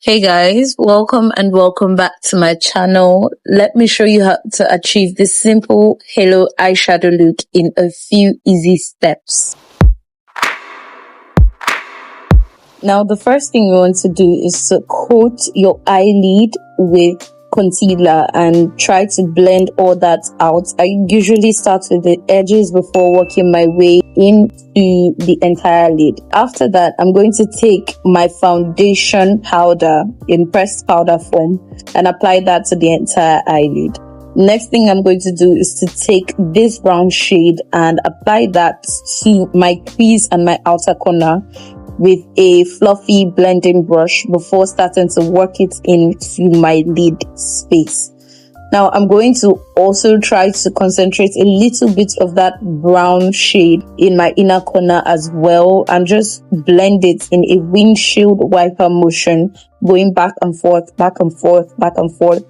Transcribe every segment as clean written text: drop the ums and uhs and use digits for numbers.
Hey guys, welcome back to my channel. Let me show you how to achieve this simple halo eyeshadow look in a few easy steps. Now the first thing you want to do is to coat your eyelid with concealer and try to blend all that out. I usually start with the edges before working my way into the entire lid. After that, I'm going to take my foundation powder in pressed powder form and apply that to the entire eyelid. Next thing I'm going to do is to take this brown shade and apply that to my crease and my outer corner with a fluffy blending brush before starting to work it into my lid space. Now I'm going to also try to concentrate a little bit of that brown shade in my inner corner as well and just blend it in a windshield wiper motion, going back and forth, back and forth, back and forth.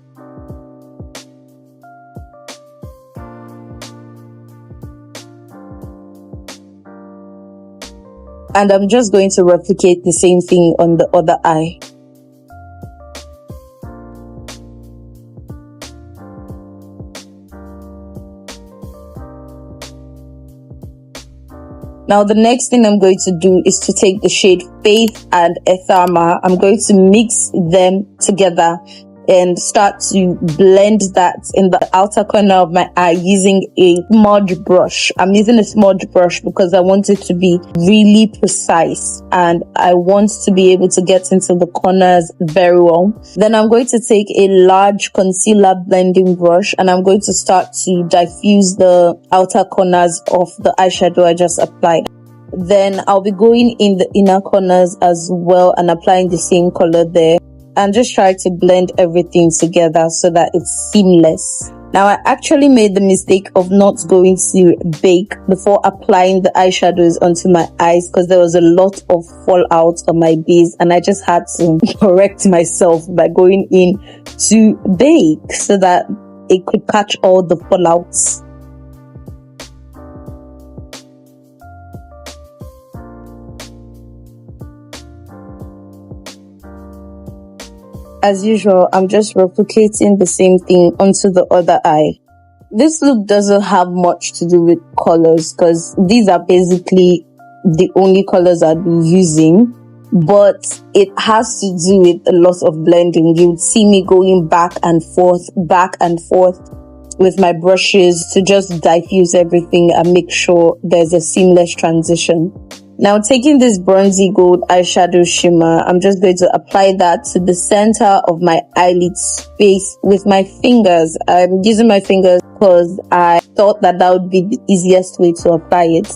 And I'm just going to replicate the same thing on the other eye. Now the next thing I'm going to do is to take the shade Faith and Etharma. I'm going to mix them together and start to blend that in the outer corner of my eye using a smudge brush. I'm using a smudge brush because I want it to be really precise and I want to be able to get into the corners very well. Then I'm going to take a large concealer blending brush and I'm going to start to diffuse the outer corners of the eyeshadow I just applied. Then I'll be going in the inner corners as well and applying the same color there. And just try to blend everything together so that it's seamless. Now I actually made the mistake of not going to bake before applying the eyeshadows onto my eyes because there was a lot of fallout on my base and I just had to correct myself by going in to bake so that it could catch all the fallouts. As usual, I'm just replicating the same thing onto the other eye. This look doesn't have much to do with colors because these are basically the only colors I'll be using, but it has to do with a lot of blending. You would see me going back and forth with my brushes to just diffuse everything and make sure there's a seamless transition. Now taking this bronzy gold eyeshadow shimmer, I'm just going to apply that to the center of my eyelid space with my fingers. I'm using my fingers because I thought that would be the easiest way to apply it.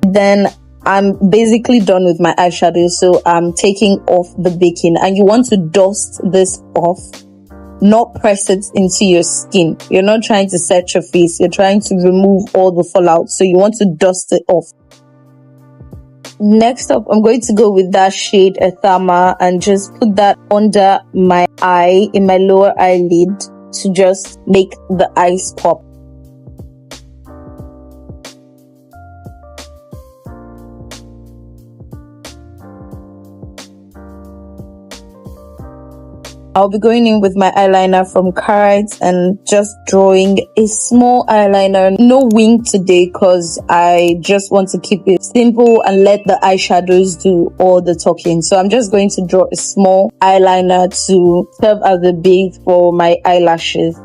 Then I'm basically done with my eyeshadow, so I'm taking off the baking and you want to dust this off, not press it into your skin. You're not trying to set your face, you're trying to remove all the fallout, so you want to dust it off. Next up, I'm going to go with that shade Etharma and just put that under my eye, in my lower eyelid, to just make the eyes pop. I'll be going in with my eyeliner from Carrot and just drawing a small eyeliner. No wing today because I just want to keep it simple and let the eyeshadows do all the talking. So I'm just going to draw a small eyeliner to serve as a base for my eyelashes.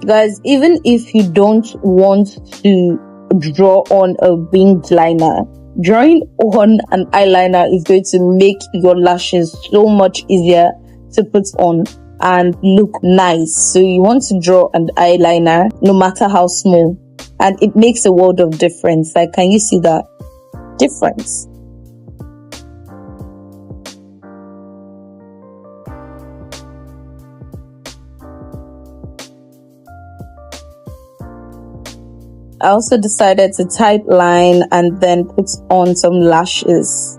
Guys, even if you don't want to draw on a winged liner, drawing on an eyeliner is going to make your lashes so much easier to put on and look nice. So you want to draw an eyeliner no matter how small, and it makes a world of difference. Like, can you see that difference? I also decided to type line and then put on some lashes.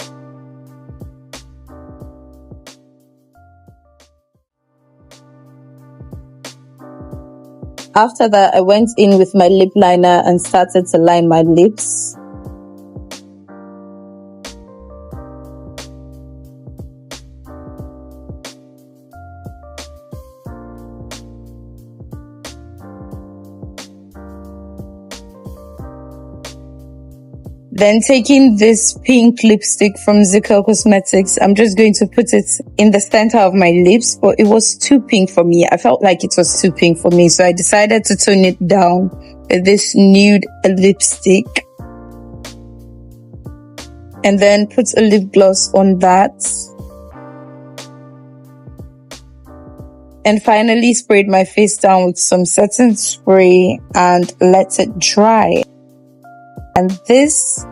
After that, I went in with my lip liner and started to line my lips. Then taking this pink lipstick from Zico Cosmetics, I'm just going to put it in the center of my lips, but it was too pink for me. I felt like it was too pink for me, so I decided to tone it down with this nude lipstick. And then put a lip gloss on that. And finally sprayed my face down with some setting spray and let it dry. And this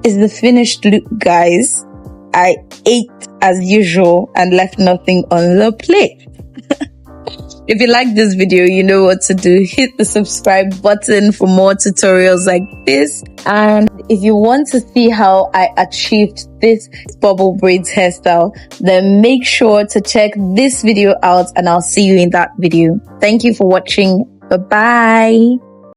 is the finished look, guys. I ate as usual and left nothing on the plate. If you like this video, you know what to do. Hit the subscribe button for more tutorials like this. And if you want to see how I achieved this bubble braids hairstyle, then make sure to check this video out and I'll see you in that video. Thank you for watching. Bye-bye.